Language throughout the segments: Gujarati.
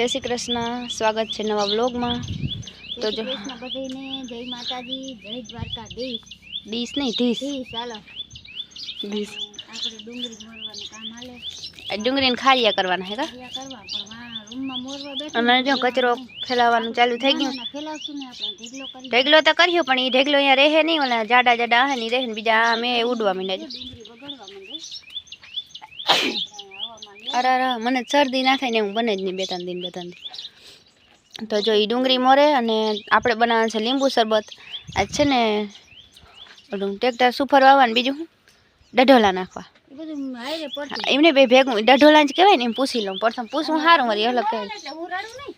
जय श्री कृष्ण। स्वागत है नवा व्लॉग में। तो जो कृष्ण बधाईने जय माताजी जय द्वारकाधीश। डीस नहीं धीस ચાલો डीस આપણે ડુંગળી મોરવાનું કામ હાલે। डુંગळीને ખારિયા કરવાના હે કા ખારિયા કરવા પણ વા રૂમમાં મોરવા બેઠો અને જો કચરો ફેલાવવાનું ચાલુ થઈ ગયું। ના ફેલાવશું ને આપણે ઢેગલો કરી ઢેગલો તો કર્યો પણ ઈ ઢેગલો અહીંયા રહે નહીં, ઓલા જાડા જાડા હે ની રહે ને બીજા મે ઉડવા માંડ્યા। ડુંગળી વગડવા માંડે। અરે અરે મને શરદી ના થાય ને હું બને જ નહીં બે ત્રણ દી। તો જો ઈ ડુંગળી મોરે અને આપણે બનાવવાનું છે લીંબુ શરબત। આજ છે ને ઓલું ટ્રેક્ટર સુફર વાવવાનું, બીજું ડઢોલા નાખવા। એ બધું હારે પડતું એમને બે ભેગું ડઢોલા જ કહેવાય ને, એમ પૂછી લઉં પ્રથમ પૂછું સારું વળી અલગ કહેવાય। એટલે હું રાડું નહીં,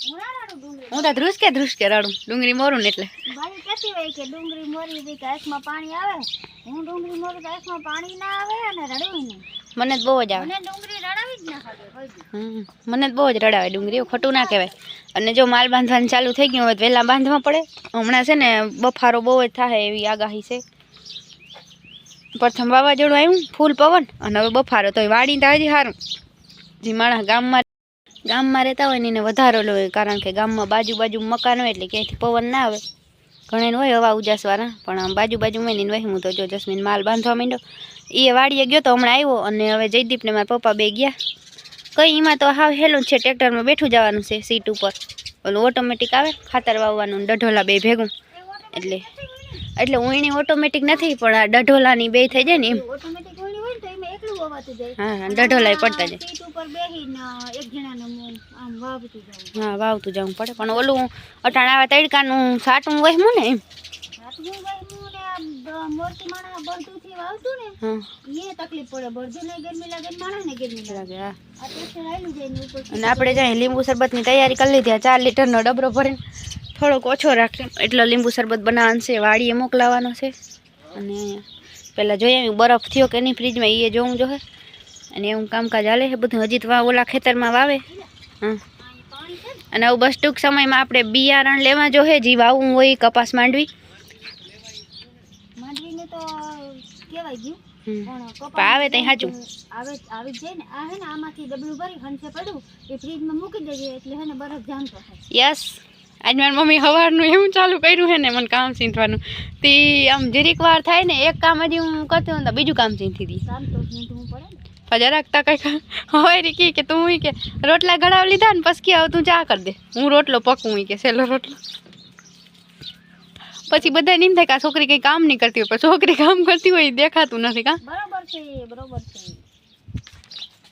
હું રાડું ડુંગળી હું તો ધ્રુસકે રાડું ડુંગળી મોરું ને એટલે બાઈ કહેતી હોય કે ડુંગળી મોરી બી આંખમાં પાણી આવે। હું ડુંગળી મોરું તો આંખમાં પાણી ના આવે અને રડું નહીં। મને જ બહુ જ આવે। મને ડુંગળી રડાવી જ ના ખાતે હોય। મને જ બહુ જ રડાવે ડુંગળી, એવું ખોટું ના કહેવાય। અને જો માલ બાંધવાનું ચાલુ થઈ ગયું હવે વહેલા બાંધવા પડે। હમણાં છે ને બફારો બહુ જ થાય એવી આગાહી છે। પ્રથમ વાવાઝોડું આવ્યું, ફૂલ પવન અને હવે બફારો, તો વાડી તો હજી સારું જે માણસ ગામમાં રહેતા હોય ને એને વધારે હોય, કારણ કે ગામમાં બાજુ મકાન હોય એટલે ક્યાંયથી પવન ના આવે। ઘણાને હોય હવા ઉજાસવાળા, પણ આમ બાજુમાં ને વહી હું તો જો જસ્મીન માલ બાંધવા માંડ્યો। એ વાડીએ ગયો તો હમણાં આવ્યો, અને હવે જયદીપ ને મારા પપ્પા બે ગયા। કઈ એમાં તો હાવ હેલું છે, ટ્રેક્ટરમાં બેઠું જવાનું છે સીટ ઉપર, ઓલું ઓટોમેટિક આવે ખાતર વાવવાનું ડઢોલા બે ભેગું, એટલે ઉણી ઓટોમેટિક નથી પણ આ ડઢોલાની બે થઈ જાય ને એમ। ઓટોમેટિક ઓળી હોય ને તો એમાં એકલું વવાતું જાય। હા ડઢોલા પડતા જાય। સીટ ઉપર બેહીને એક જણાને આમ વાવતું જાવ। હા વાવતું જવું પડે, પણ ઓલું અટાણ આવા તડકાનું સાટું વહેમું ને એમ રાતનું વાયમું ને આ મોરતી માણા બળદુથી વાવતું ને એ તકલીફ પડે। બળદુને ગરમી લાગે ને માણાને ગરમી લાગે। હા આ ટ્રેક્ટર આયલું જાય ને ઉપર। અને આપણે જાય લીંબુ શરબતની તૈયારી કરી લીધી। 4 લીટરનો ડબરો ભરીને થોડોક ઓછો રાખીને એટલો લીંબુ શરબત બનાવવાનો છે, વાડીએ મોકલાવાનો છે। અને પહેલાં જોઈએ બરફ થયો કે નહીં ફ્રીજમાં એ જોવું જોઈએ, અને એવું કામકાજ હાલે છે બધું। હજી તો ઓલા ખેતરમાં વાવે। હા અને આવું બસ ટૂંક સમયમાં આપણે બિયારણ લેવા જોઈએ, જે વાવવું હોય કપાસ માંડવીને તો કહેવાય ગયું પણ આવે ત્યાં સાચું આવી જાય ને। આ હે ને આમાંથી ડબલું ભરી હંસે પડ્યું એ ફ્રીજમાં મૂકી દેજે એટલે હે ને બરફ જામતો થાય। યસ આજ મારી મમ્મી સવારનું એવું ચાલુ કર્યું છે ને મને કામ સીંધવાનું, તે આમ જરીક વાર થાય ને એક કામ હજી હું કરતી હોય તો બીજું કામ સીંધી હતી। કામ તો સીંધવું પડે ને જરાક તા કંઈક હવે રીકી કે તું કે રોટલા ઘડાવ લીધા ને પછી આવ તું ચા કરી દે, હું રોટલો પકવું કે સેલો રોટલો। પછી બધા એમ થાય કે આ છોકરી કંઈ કામ નહીં કરતી હોય, પણ છોકરી કામ કરતી હોય દેખાતું નથી કા। બરોબર છે બરોબર છે।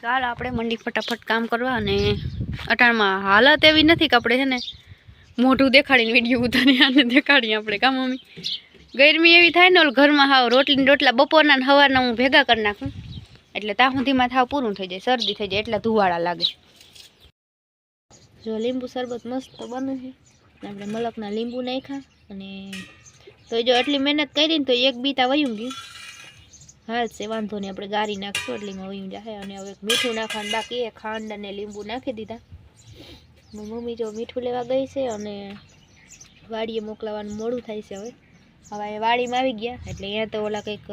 ચાલ આપણે મંડી ફટાફટ કામ કરવા। અને અટાણમાં હાલત એવી નથી કે આપણે છે ને મોઢું દેખાડીને વિડીયો ઉતારીને આને દેખાડીએ આપણે કા મમ્મી। ગરમી એવી થાય ને ઓલ ઘરમાં હાવ રોટલા બપોરના ને સવારના હું ભેગા કરી નાખું એટલે ત્યાં સુધીમાં થાવ પૂરું થઈ જાય, શરદી થઈ જાય, એટલા ધુવાળા લાગે। જો લીંબુ શરબત મસ્ત બને છે, આપણે મલકના લીંબુ નાખ્યા અને તો જો એટલી મહેનત કરીને તો એક બીતા વયું ગયું। હા છે વાંધો નહીં, આપણે ગારી નાખશું એટલીમાં વયું જાય। અને હવે મીઠું નાખવાનું બાકી એ ખાંડ અને લીંબુ નાખી દીધા। મમ્મી જો મીઠું લેવા ગઈ છે અને વાડીએ મોકલાવાનું મોડું થાય છે। હવે વાડીમાં આવી ગયા એટલે અહીંયા તો ઓલા કંઈક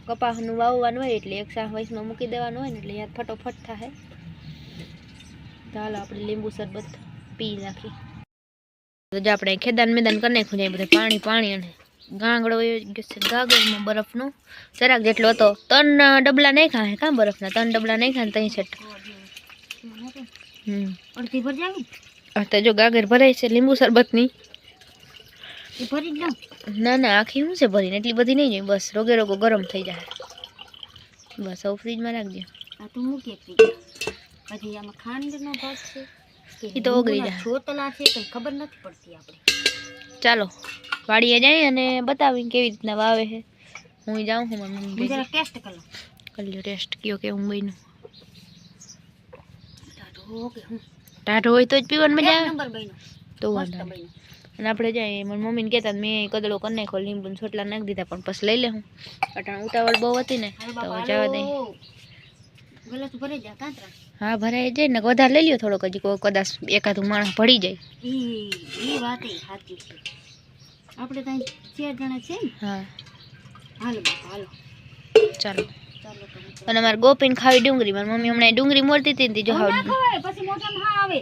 કપાસનું વાવવાનું હોય એટલે 1 મૂકી દેવાનું હોય ને એટલે અહીંયા ફટોફટ થાય। ચાલો આપણે લીંબુ શરબત પી નાખી। તો આપણે ખેદાન મેદાન કરી નાખ્યું છે બધે પાણી અને ગાંગડો ગાગરમાં બરફનો જરાક જેટલો હતો। 3 ડબલા નાખ્યા હે કાં બરફના, 3 ડબલા નાખ્યા ને 3 સેટ। અડધી ભર જાવી તો જો ગાગર ભરાય છે લીંબુ શરબતની। એ ભરી જાવ ના આખી શું છે ભરીને, એટલી બધી નહીં જોઈએ, બસ રોગે ગરમ થઈ જાય બસ। હવે ફ્રીજમાં રાખજો। આ તો મૂકી પછી આમાં ખાંડનો ભાગ છે એ તો ઓગળી જાય, છોતલા છે કંઈ ખબર નથી પડતી આપણે। ચાલો વાડીએ જાય અને બતાવી કેવી રીતના વાવે છે। હું જાઉં છું મારી મમ્મી જરા ટેસ્ટ કરી લો ટેસ્ટ કયો કેવું બન્યું। ઓકે હું ટાઢો હોય તો જ પીવાની મજા આવે નંબર બન્યો તો વાંધો નહીં। અને આપણે જાય મારી મમ્મીને કહેતા મેં કદડો કરી નાખ્યો, લીંબુને છોટલા નાખી દીધા, પણ પછી લઈ લે હું અટાણ ઉતાવળ બહુ હતી ને તો જવા દઈ। ગલાસ ભરાઈ જાય કાંતરા? હા ભરાઈ જાય ને, વધારે લઈ લ્યો થોડોક, હજી કોઈ કદાચ એકાદું માણસ ભળી જાય। એ વાત સાચી છે, આપણે ત્યાં 4 જણા છે ને। હા હાલો હાલો ચાલો ચાલો તો અને મારે ગોપીને ખાવી ડુંગળી. મારી મમ્મી હમણાં ડુંગળી મોરતી હતી ને જો ના ખવાય પછી મોઢામાં હા આવે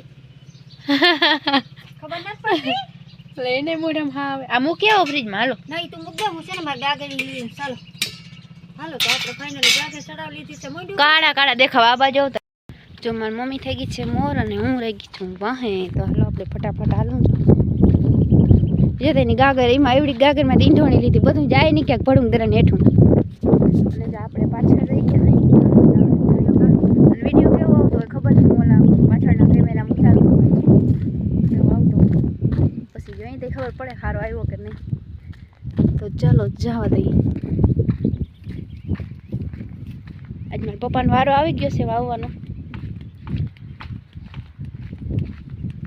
ખબર નથી પડતી લઈને મોઢામાં હા આવે. આ મૂકી આવો ફ્રીજમાં. હાલો નહીં તું મૂક દે હું છે ને મારે ગાગરની લઈ ચાલો હાલો તો આપણે ફાઇનલી ગાગર ચડાવ લીધી છે મોઢું કાળા કાળા દેખાવા આ બાજુ આવતા. જો મારી મમ્મી થઈ ગઈ છે મોર અને હું રહી ગઈ છું વાહે. તો હાલો આપણે ફટાફટ હાલું જો તેની ગાગર એમાં એવડી ગાગરમાં ઈંઢોણી લીધી બધું જાય નહીં ક્યાંક ભડું દરને હેઠું. અને જો આપણે પાછળ રહી ગયા અને વિડીયો કેવો આવતો હોય ખબર નહીં. ઓલા પાછળના કેમેરામાં ઉતારું કેવો આવતો પછી જોઈ તો ખબર પડે સારો આવ્યો કે નહીં. તો ચાલો જવા દઈએ. આજ મારા પપ્પાનો વારો આવી ગયો છે વાવવાનો.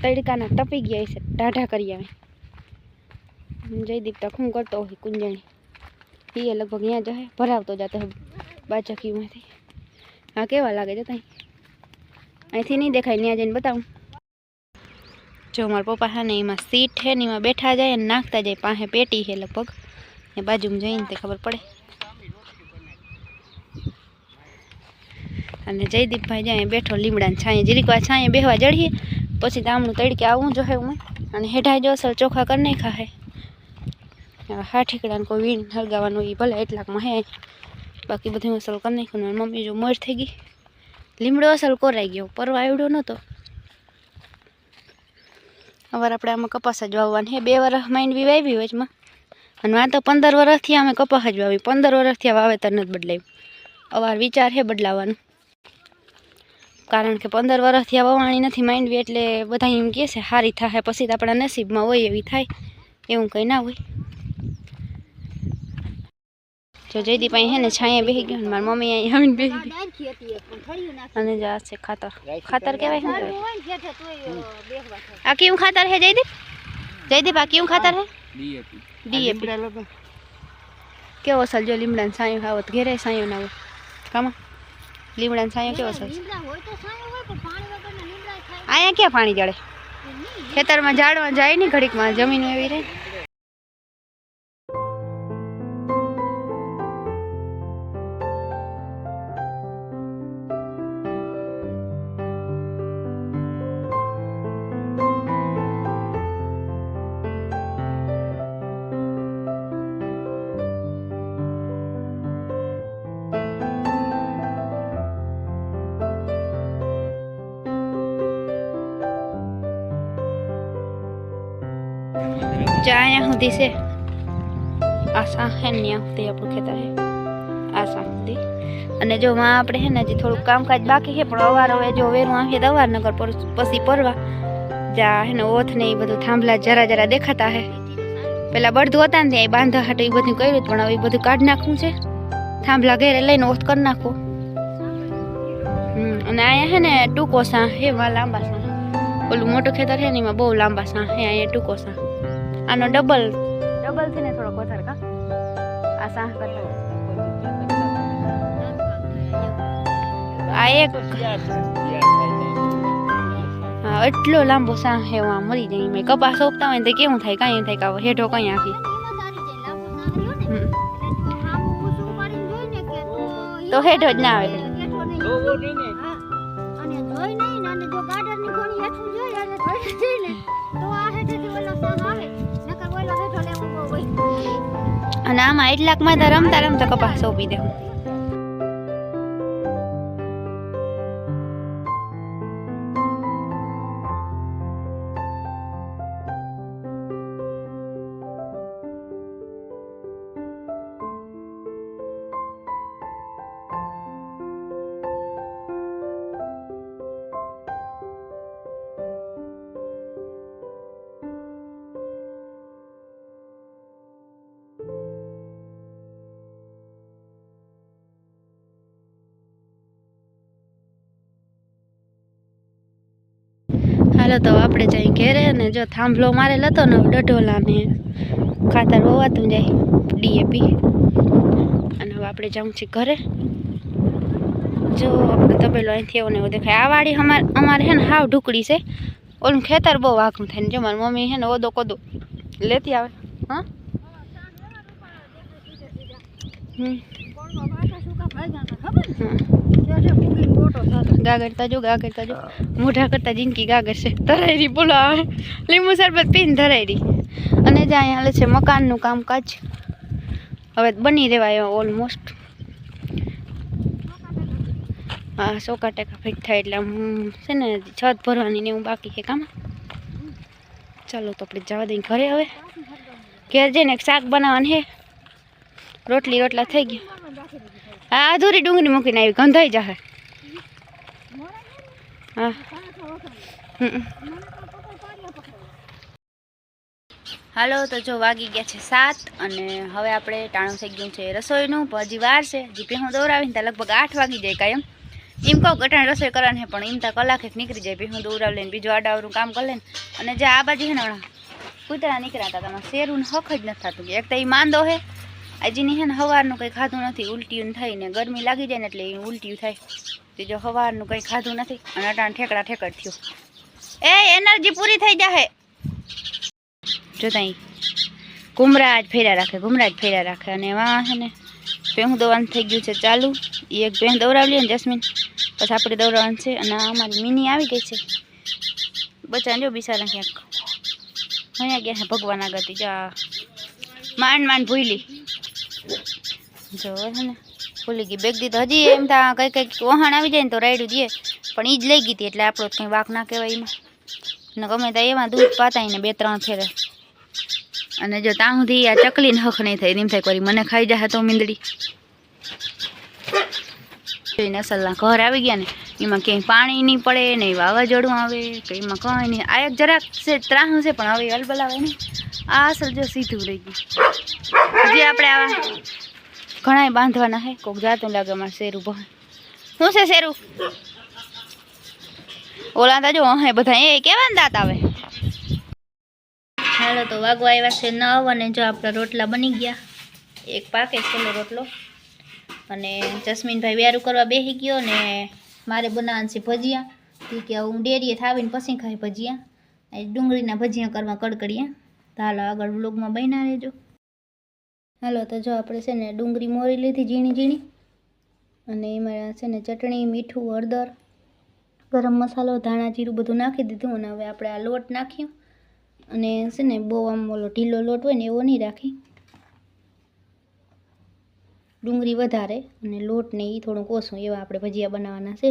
તડકાના તપી ગયા છે ટાઢા કરી આવે. જયદીપ તક શું કરતો હોય કુંજણી એ લગભગ અહીંયા જશે ભરાવતો જતો બાચકીમાંથી. હા કેવા લાગે જતા અહીંથી નહીં દેખાય ત્યાં જઈને બતાવું. જો મારા પપ્પા હા ને એમાં સીટ છે ને એમાં બેઠા જાય અને નાખતા જાય પાસે પેટી છે લગભગ એ બાજુમાં જઈને તે ખબર પડે. અને જયદીપભાઈ જાય બેઠો લીમડાને છાંયે જીરીક વાર છાંયે બેહવા જડીએ પછી તામણું તડકે આવવું જોઈએ હું અને હેઠાઈ જો અસલ ચોખા કરી નહીં ખાહે. હા ઠીકડાને કોઈ વીણ હળગાવાનું એ ભલે એટલાકમાં હે બાકી બધું અસલ કરી નાખ્યું. મમ્મી જો મોર થઈ ગઈ લીમડો અસલ કોરાઈ ગયો પરવા આવડ્યો નહોતો. હવે આપણે આમાં કપાસ જ વાવવાનું હે. 2 વર્ષ માંડ બી વાવી વચમાં અને આ તો 15 વર્ષથી અમે કપાસ જ વાવી. 15 વર્ષથી આ વાવેતર નથી બદલાયું. અવાર વિચાર છે બદલાવાનું કારણ કે 15 વર્ષથી આ વવાણી નથી માંડવી એટલે બધા એમ કહે છે સારી થાય પછી તો આપણા નસીબમાં હોય એવી થાય એવું કંઈ ના હોય. જો જયદીપ અહીં હે ને છાંયે બેસી ગયો ને મારી મમ્મી અહીં આવીને બેસી ગઈ. અને જો આ છે ખાતર. ખાતર કહેવાય શું કહેવાય? આ કેવું ખાતર હે જયદીપ? જયદીપ આ કેવું ખાતર હે? ડીએપી. કેવો અસલ જો લીમડાને છાંયો આવત ઘેરે છાંયો ના હોય કામાં લીમડાને છાંયો કેવો અસલ. અહીંયા ક્યાં પાણી જડે? ખેતરમાં ઝાડવા જાય ને ઘડીકમાં જમીન એવી રહે. અહીંયા સુધી છે આ સા હે ને ત્યાં સુધી આપણું ખેતર છે આ સા સુધી. અને જો માં આપણે છે ને હજી થોડુંક કામકાજ બાકી છે પણ અવાર હવે જો વેરું આવીએ તો અવાર નગર પછી પરવા જ્યાં હે ને ઓથ ને એ બધું થાંભલા જરા જરા દેખાતા હે. પેલા બળદું હતા ને ત્યાં બાંધા હાટું એ બધું કર્યું પણ હવે એ બધું કાઢી નાખવું છે. થાંભલા ઘેરે લઈને ઓથ કરી નાખો. અને અહીંયા છે ને ટૂંકો સા હે એમાં લાંબા સા. ઓલું મોટું ખેતર છે ને એમાં બહુ લાંબા સા હે અહીંયા ટૂંકો સા. આનો ડબલ થી ને થોડોક વધારે કા આ સાહ કરતા આ એક હા એટલો લાંબો સાહ હે આ મરી જાય. મેં કપાસ સોંપતા હોય ને તો કેવું થાય કાંઈ થાય કાં હેઠો કઈ આખી તો હેઠો જ ના આવે. અને આમાં એટલાકમાં તો રમતા રમતા કપાસ સોંપી દે. હાલો તો આપણે જઈ ઘેરે અને જો થાંભલો મારેલ હતો ને ડઢોલા ને ખાતર વવાતું જાય ડીએપી. અને હવે આપણે જાઉં છીએ ઘરે. જો આપણે તબેલો અહીંથી એવું ને એવું દેખાય. આ વાડી અમારે છે ને હાવ ઢુકડી છે. ઓલું ખેતર બહુ આઘું થાય ને જો મારી મમ્મી છે ને ઓદો કોદો લેતી આવે. હા ગાગરતા જો મોઢા કરતા જિંદગી ગાગર છે. ધરાયરી બોલો આવે લીંબુ શરબત પીને ધરાયરી. અને જ્યાં હાલે છે મકાનનું કામકાજ. હવે બની રહેવાય ઓલમોસ્ટ. હા 100% ફિટ થાય એટલે આમ છે ને છત ભરવાની ને એવું બાકી છે કામ. ચાલો તો આપણે જવા દઈએ ઘરે. હવે ઘેર જઈને એક શાક બનાવવાનું છે. રોટલા થઈ ગયા. હા અધૂરી ડુંગળી મૂકીને આવી ગંધાઈ જશે. હા હાલો તો જો વાગી ગયા છે 7 અને હવે આપણે ટાણું થઈ ગયું છે રસોઈનું. હજી વાર છે. હજી ભેહું દોરાવીને ત્યાં લગભગ 8 વાગી જાય કાંઈ એમ કહું ગટાણ રસોઈ કરવાની છે પણ એમ ત્યાં કલાક એક નીકળી જાય. ભેહું દોરાવ લઈને બીજું આડાવરું કામ કરી લે. અને જે આ બાજુ છે ને હમણાં કૂતરા નીકળ્યા હતા તમારે શેરું હક જ નથી થતું. એક તો એ માંદો છે આજની છે ને સવારનું કંઈ ખાધું નથી. ઉલટીયું થઈને ગરમી લાગી જાય ને એટલે એ ઉલટીયું થાય. તો જો સવારનું કંઈ ખાધું નથી અને અટાણ ઠેકડા ઠેકડ થયું. એ એનર્જી પૂરી થઈ જશે. જોતા ઘુમરા જ ફેર્યા રાખે. અને એમાં છે ને ભેહું દોવાનું થઈ ગયું છે ચાલુ. એ એક ભેહ દોરાવલી ને જસ્મીન પછી આપણે દોરાવાનું છે. અને અમારી મિની આવી ગઈ છે. બચ્ચા જો બિચારા ક્યાંક ભણ્યા ગયા છે ભગવાન આગળથી. જા માંડ ભૂલી જો છે ને ભૂલી ગઈ બેગ દીધો. હજી એમ ત્યાં કંઈક વહાણ આવી જાય ને તો રાયડું દે પણ એ જ લઈ ગઈ હતી એટલે આપણો કંઈ વાક ના કહેવાય એમાં. ને ગમે ત્યાં એમાં દૂધ પાતાઈને 2-3 ફેરે. અને જો ત્યાં સુધી આ ચકલીને હક નહીં થાય એમ થાય કરી મને ખાઈ જાય તો મીંદડી. નસલના ઘર આવી ગયા ને એમાં ક્યાંય પાણી નહીં પડે નહીં વાવાઝોડું આવે કે એમાં કંઈ નહીં. આ એક જરાક છે ત્રાહું છે પણ હવે હલબલાવે નહીં. આ અસલ જો સીધું રહી ગયું. હજી આપણે આવા ઘણા બાંધવાના છે. કોઈક જાતું લાગે અમારે શેરું બહુ શું છે શેરું ઓલા તા જો હે બધા એ કેવા દાંત આવે. હાલો તો વાગવા આવ્યા છે 9 અને જો આપણા રોટલા બની ગયા. એક પાકે છેલ્લો રોટલો. અને જસ્મીનભાઈ વ્યારું કરવા બેસી ગયો ને મારે બનાવવાનું છે ભજીયા. કે હું ડેરીએ થાવીને પછી ખાઈ ભજીયા. ડુંગળીના ભજીયા કરવા કડકડિયા. તો હાલો આગળ વ્લોગમાં બન્યા રહેજો. હાલો તો જો આપણે છે ને ડુંગળી મોરી લીધી ઝીણી અને એમાં છે ને ચટણી મીઠું હળદર ગરમ મસાલો ધાણા જીરું બધું નાખી દીધું. અને હવે આપણે આ લોટ નાખ્યો. અને છે ને બહુ આમ ઓલો ઢીલો લોટ હોય ને એવો નહીં રાખી. ડુંગળી વધારે અને લોટ ને એ થોડુંક ઓછું એવા આપણે ભજીયા બનાવવાના છે.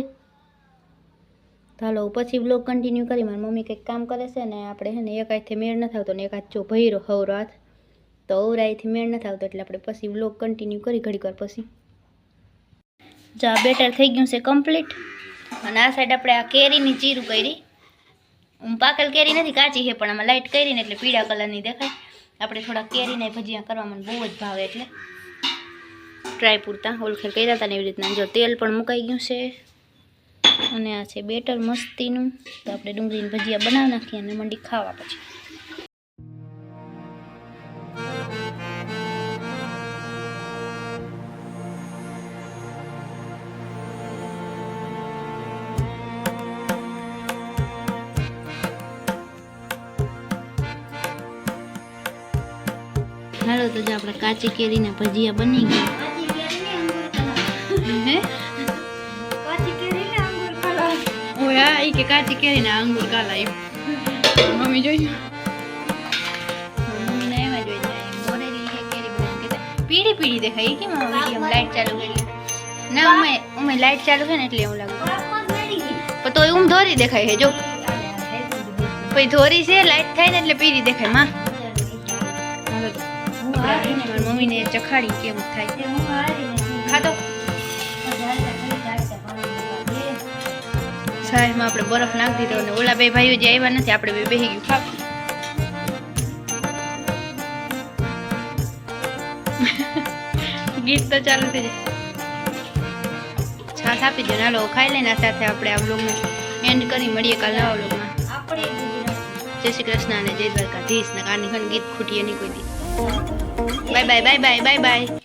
ચાલો પછી બ્લોગ કન્ટિન્યુ કરી. મારી મમ્મી કંઈક કામ કરે છે ને આપણે છે ને એક હાથથી મેળ નથી આવતો ને એક હાથ જો ભૈરો હવરો હાથ તો અવરાઈથી મેળ નથી આવતો એટલે આપણે પછી બ્લોગ કન્ટિન્યુ કરી ઘડીક વાર પછી. જો આ બેટર થઈ ગયું છે કમ્પ્લીટ. અને આ સાઈડ આપણે આ કેરીની ચીરું કરી. પાકેલ કેરી નથી કાચી છે પણ આમાં લાઇટ કરીને એટલે પીળા કલરની દેખાય. આપણે થોડા કેરીને ભજીયા કરવામાં બહુ જ ભાવે એટલે ટ્રાય પૂરતા ઓળખેર કર્યા હતા ને એવી રીતના. જો તેલ પણ મુકાઈ ગયું છે અને આ છે બેટર મસ્તીનું. તો આપણે ડુંગળીની ભજીયા બનાવી નાખીએ અને મંડી ખાવા પછી. હાલો તો જો આપણે કાચી કેરીના ભજીયા બની ગયા. કે કાચી કેરીના અંગૂર કાલા એમ મમ્મી જોઈ મમ્મીને એમાં જોઈ જાય મોરેલી કેરી બનાવીને કહેતા પીળી દેખાય. કેમ વિડીયો લાઇટ ચાલુ કરી ના અમે લાઇટ ચાલુ છે ને એટલે એવું લાગે પણ તો એવું ધોરી દેખાય છે. જો પછી ધોરી છે લાઇટ થાય ને એટલે પીળી દેખાય. માં મારી મમ્મીને ચખાડી કેમ થાય ખાતો. સાહેબમાં આપણે બરફ નાખી દીધો અને ઓલા બે ભાઈઓ જે આવ્યા નથી આપણે બે બેસી ગયું ખાવ. ગીત તો ચાલુ થઈ જાય. છાશ આપી દો હાલો ખાઈ લઈને સાથે આપણે આ વ્લોગને એન્ડ કરી મળીએ કાલ નવા વ્લોગમાં. જય શ્રી કૃષ્ણ અને જય દ્વારકાધીશ. ને કાની ગીત ખૂટીએ નહીં કોઈ દી. Bye bye.